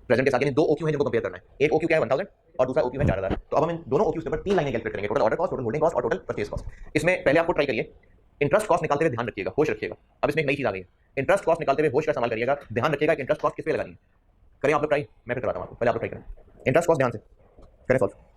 Speaker 1: प्रेजेंट के साथ, यानी दो ओक्यू है जिनको कंपेयर करना है, एक ओक्यू क्या है 1000 और दूसरा ओक्यू है 4000, तो अब हम इन दोनों ओक्यूज के ऊपर 3 लाइनें कैलकुलेट करेंगे, total order cost, total holding cost और टोटल परचेज कॉस्ट। इसमें पहले आपको ट्राई करिए, इंटरेस्ट कॉस्ट निकालते हुए ध्यान रखिएगा, होश रखिएगा। अब इसमें एक नई चीज आ गई है, इंटरेस्ट कॉस्ट निकालते हुए होश का इस्तेमाल करिएगा, ध्यान रखिएगा कि इंटरेस्ट कॉस्ट किस पे लगानी है। करें आप लोग ट्राई, मैं फिर कराता हूं आपको, पहले आप लोग ट्राई करें इंटरेस्ट कॉस्ट ध्यान से करें सॉल्व।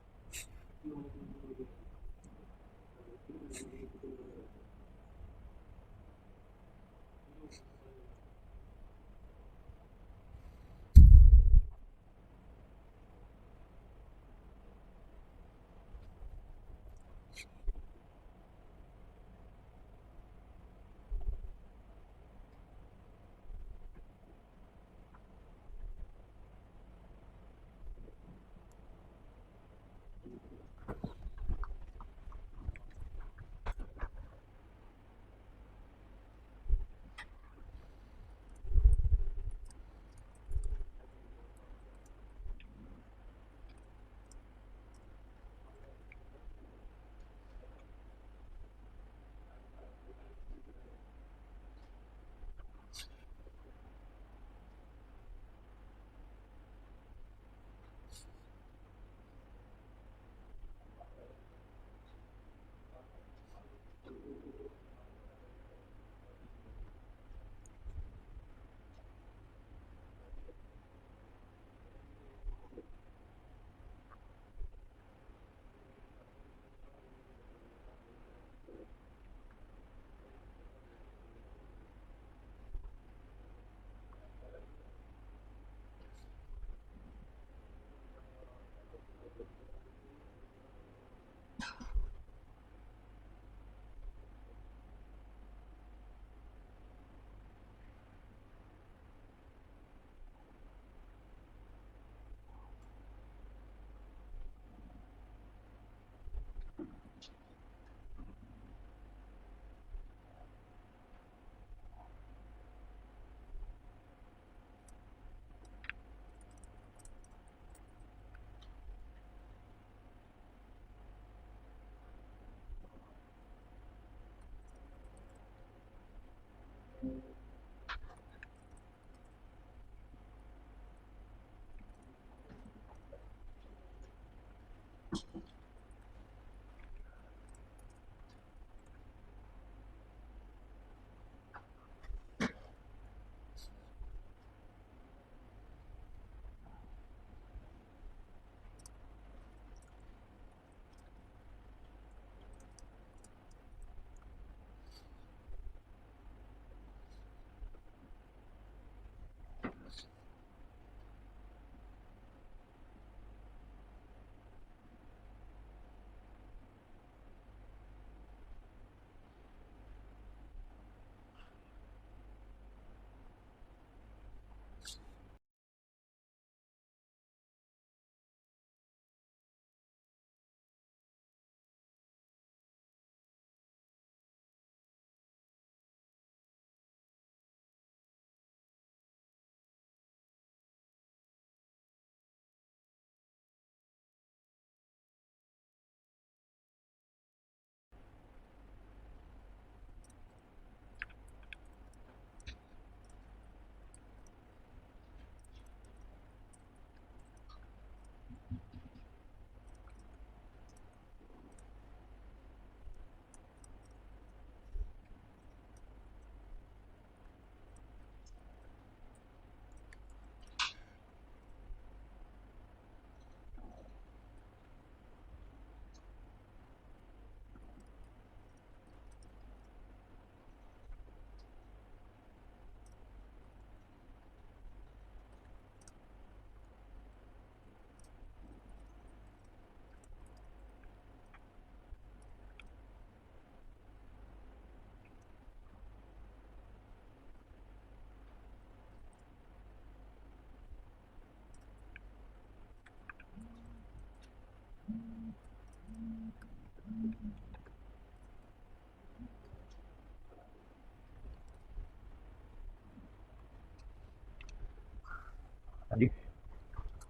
Speaker 1: जी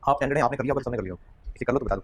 Speaker 1: आप कैंडिडेट हैं, आपने कर लिया होगा, सबने कर लिया होगा, इसे कर लो तो बता दो।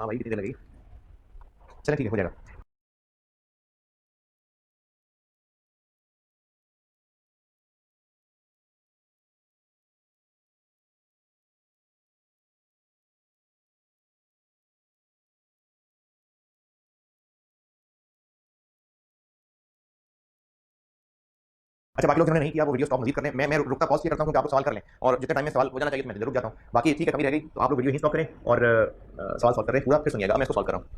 Speaker 1: हाँ भाई कितनी देर लगेगी? चलो ठीक है, हो जाएगा। अच्छा बाकी लोग जिन्होंने नहीं किया वो वीडियो स्टॉप मजीद करें, मैं रुकता पॉज किया करता हूँ क्योंकि आप लोग सवाल कर लें, और जितने टाइम में सवाल हो जाना चाहिए तो मैं जरूर जाता हूँ। बाकी ठीक है, कमी रह गई तो आप लोग वीडियो ही स्टॉप करें और सवाल सॉल्व कर रहे हैं पूरा, फिर सुनिएगा मैं इसको सॉल्व कर रहा हूँ।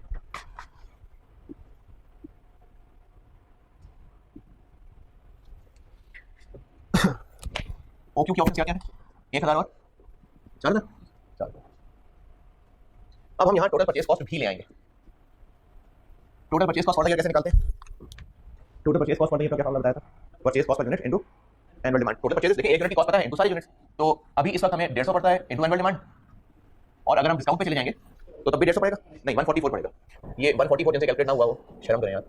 Speaker 1: ओ क्यों ऑप्शन क्या क्या है? 1000 और 4000। चलो अब हम यहाँ टोटल परचेज कॉस्ट भी ले आएंगे। टोटल परचेज कॉस्ट कैसे निकालते हैं? टोटल परचेज कॉस्ट का क्या फॉर्मूला बताया था? Purchase cost per unit into annual demand. Total purchase देखिए 1 यूनिट की कॉस्ट पता है इनटू सारी यूनिट्स, तो अभी इस वक्त हमें 150 पड़ता है इनटू एनुअल डिमांड, और अगर हम डिस्काउंट पे चले जाएंगे तो तब भी 150 पड़ेगा, नहीं 144 पड़ेगा। ये 144 जिनसे कैलकुलेट ना हुआ वो शर्म करें यार।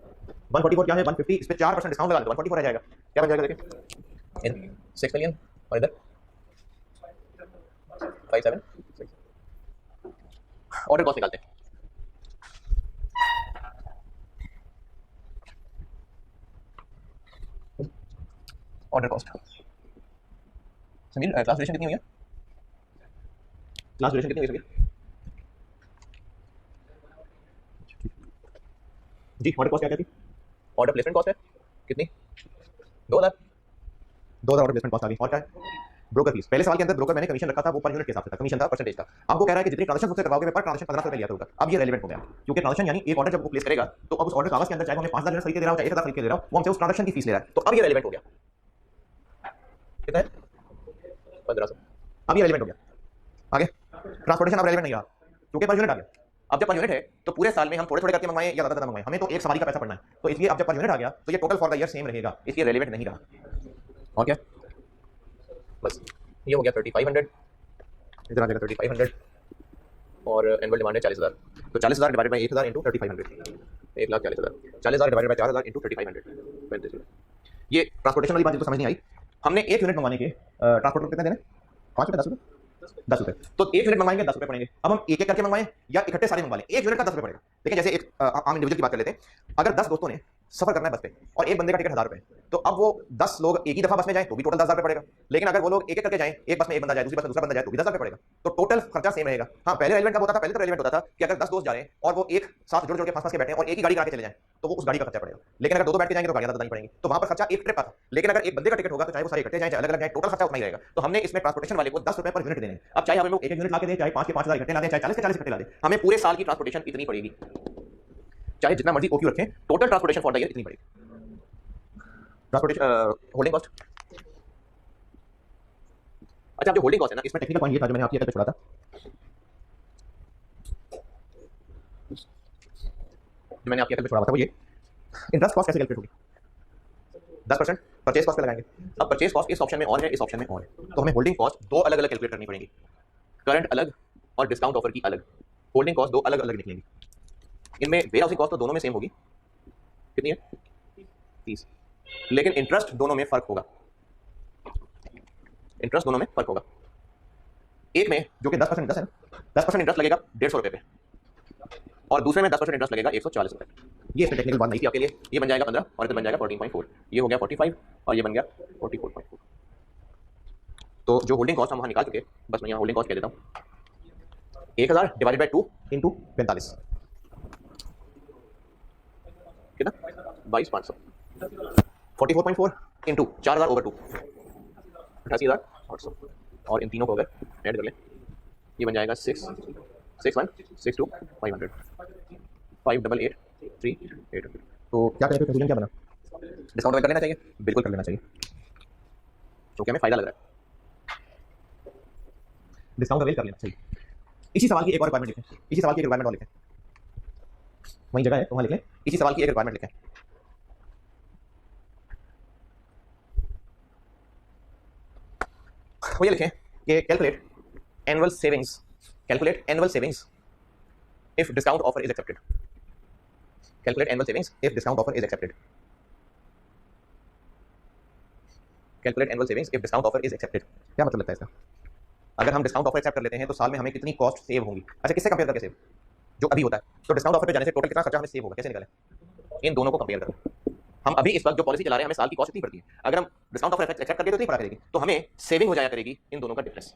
Speaker 1: 144 क्या है? 150 इस पे 4% डिस्काउंट लगा दो 144 रह जाएगा। क्या बन जाएगा देखिए 6 मिलियन और इधर 57। ऑर्डर कॉस्ट निकालते हैं। Order cost Sameer class duration कितनी हुई है? क्लास ड्यूरेशन कितनी हुई समीर जी? ऑर्डर कॉस्ट क्या थी? ऑर्डर प्लेसमेंट कॉस्ट है कितनी? 2000 ऑर्डर प्लेसमेंट कॉस्ट आ गई। और क्या है? Broker fees. पहले सवाल के अंदर ब्रोकर मैंने कमीशन रखा था वो पर यूनिट के हिसाब से था, कमीशन था परसेंटेज का। अब वो कह रहा है कि जितनी ट्रांजेक्शन मुझसे करवाओगे मैं पर ट्रांजेक्शन 1500 रुपए लिया करूंगा। अब ये रेलेवेंट हो गया क्योंकि ट्रांजेक्शन यानी एक ऑर्डर जब वो प्लेस करेगा तो अब उस ऑर्डर कागज के अंदर चाहे हमें 5000 यूनिट खरीद के दे रहा हो चाहे 1000 खरीद के दे रहा हो वो हमसे उस ट्रांजेक्शन की फीस ले रहा है, तो अब ये रेलेवेंट हो गया। कितना है? 1500। अब ये रेलेवेंट हो गया। आगे ट्रांसपोर्टेशन अब रेलेवेंट नहीं रहा क्योंकि पर यूनिट आ गया। अब जब पर यूनिट है तो पूरे साल में हम थोड़े थोड़े करके मंगवाएं या ज्यादा मंगवाएं, हमें तो एक सवारी का पैसा पड़ना है, तो इसलिए अब जब पर यूनिट आ गया तो ये total for the year same रहेगा, इसलिए रेलेवेंट नहीं रहा। और क्या? बस ये हो गया 3500, इधर आ जाएगा 3500 और एनुअल डिमांड है 40000, तो 40000 divided by 1000 into 3500, 1,40,000। 40000 divided by 4000 into 3500। ये ट्रांसपोर्टेशन वाली बात जिसको समझ नहीं आई, हमने एक यूनिट मंगवाने के ट्रांसपोर्ट कितने देने? 5 रुपये 10 रुपये 10 रुपये, तो एक यूनिट मंगवाएंगे 10 रुपये पड़ेंगे। अब हम एक एक करके मंगवाएं या इकट्ठे सारे मंगवा लें, एक यूनिट का 10 रुपये पड़ेगा। देखिए जैसे एक आम इंडिविजुअल की बात कर लेते हैं, अगर 10 दोस्तों ने सफर करना है बस पे और एक बंदे का टिकट 1000 रुपये, तो अब वो 10 लोग एक ही दफा बस में जाए तो भी टोटल 10,000 रुपये पड़ेगा। लेकिन अगर वो लोग एक एक करके जाए, एक बस में एक बंदा जाए दूसरी बस में दूसरा बंदा जाए तो भी 10,000 रुपये पड़ेगा, तो टोटल खर्चा सेम रहेगा। हाँ पहले रेलेवेंट कब होता था? पहले तो रेलेवेंट होता था कि अगर 10 दोस्त जा रहे हैं और वो एक साथ जोड़ जोड़ के पास के बैठे हैं और एक ही गाड़ी करा के चले जाएं तो वो उस गाड़ी का खर्चा पड़ेगा। लेकिन अगर दो बैठ के जाएंगे तो गाड़ियां ज्यादा नहीं पड़ेंगी, तो वहां पर खर्चा एक ट्रिप का था। लेकिन अगर एक बंदे का टिकट होगा तो चाहे वो सारे इकट्ठे जाए चाहे अलग अलग जाए, टोटल खर्चा उतना ही रहेगा। तो हमने इसमें ट्रांसपोर्टेशन वाले को 10 रुपये पर यूनिट देने। अब चाहे हम लोग एक यूनिट ला के दें, चाहे 5 के 5000 इकट्ठे ला दें, चाहे 40 के 40 इकट्ठे ला दें, हमें पूरे साल की ट्रांसपोर्टेशन इतनी पड़ेगी। चाहे जितना मर्जी ओक्यू रखें, total transportation for the year इतनी पड़ेगी। Transportation holding cost. अच्छा जो होल्डिंग कॉस्ट है ना, इसमें टेक्निकल पॉइंट ये था जो मैंने आपके छोड़ा था, मैंने आपके छोड़ा था वो ये इंटरेस्ट कॉस्ट कैसे कैलकुलेट होगी? 10% परचेज कॉस्ट पे लगाएंगे। अब परचेज कॉस्ट इस ऑप्शन में और है, इस ऑप्शन में और है, तो हमें होल्डिंग कॉस्ट दो अलग अलग कैलकुलेट करनी पड़ेगी। करंट अलग और डिस्काउंट ऑफर की अलग, होल्डिंग कॉस्ट दो अलग अलग निकलेंगी। इनमें वेयर हाउसिंग कॉस्ट तो दोनों में सेम होगी, कितनी है? 30, लेकिन इंटरेस्ट दोनों में फर्क होगा। इंटरेस्ट दोनों में फर्क होगा। एक में जो कि 10% इंटरेस्ट है ना, 10% इंटरेस्ट लगेगा 150 रुपये पे, और दूसरे में 10% इंटरेस्ट लगेगा 140 रुपये। ये इसमें टेक्निकल बात नहीं थी आपके लिए। ये बन जाएगा 15 और इधर बन जाएगा 14.4, ये हो गया 45 और ये बन गया 44.4। तो जो होल्डिंग कॉस्ट हम वहां निकाल चुके, बस मैं यहाँ होल्डिंग कॉस्ट कह देता हूँ, 1000 डिवाइडेड बाय 2 इंटू 45 कितना? 22,500। 44.4 इंटू 4000 ओवर 2 88,800। और इन तीनों को अगर ऐड कर लें ये बन जाएगा 66162 500 588 3 800। तो क्या करें, कंक्लूजन क्या बना? डिस्काउंट अवेल कर लेना चाहिए, बिल्कुल कर लेना चाहिए, क्योंकि हमें फायदा लग रहा है। डिस्काउंट अवेल कर लेना चाहिए। इसी सवाल की एक और रिक्वायरमेंट लिखें, इसी सवाल की एक रिक्वायरमेंट और लिखें, वही जगह है तो वहाँ लिख लें, इसी सवाल की एक रिक्वायरमेंट लिखें। वो ये लिखें कि calculate annual savings if discount offer is accepted. Calculate annual savings if discount offer is accepted. Calculate annual savings if discount offer is accepted. क्या मतलब लगता है इसका? अगर हम डिस्काउंट ऑफर एक्सेप्ट कर लेते हैं तो साल में हमें कितनी कॉस्ट सेव होंगी? अच्छा, किससे कंपेयर करके सेव? जो अभी होता है, तो डिस्काउंट ऑफर पे जाने से टोटल कितना खर्चा हमें सेव होगा, कैसे निकालें? इन दोनों को कंपेयर करें। हम अभी इस वक्त जो पॉलिसी चला रहे हैं हमें साल की कॉस्ट कितनी पड़ती है, अगर हम डिस्काउंट ऑफर एक्सेप्ट करके तो नहीं पड़ा करेगी, तो हमें सेविंग हो जाया करेगी इन दोनों का डिफरेंस।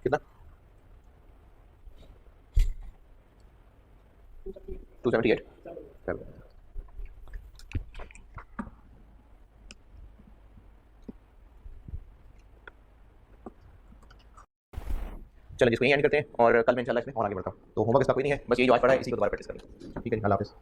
Speaker 1: कितना? 278। चलो जिसको यहीं एंड करते हैं और कल मैं इंशाल्लाह इसमें और आगे बढ़ता हूँ। तो होमवर्क इसका कोई नहीं है, बस ये जो आज पढ़ा है इसी को दोबारा प्रैक्टिस करें। ठीक है, अल्लाह हाफिज़।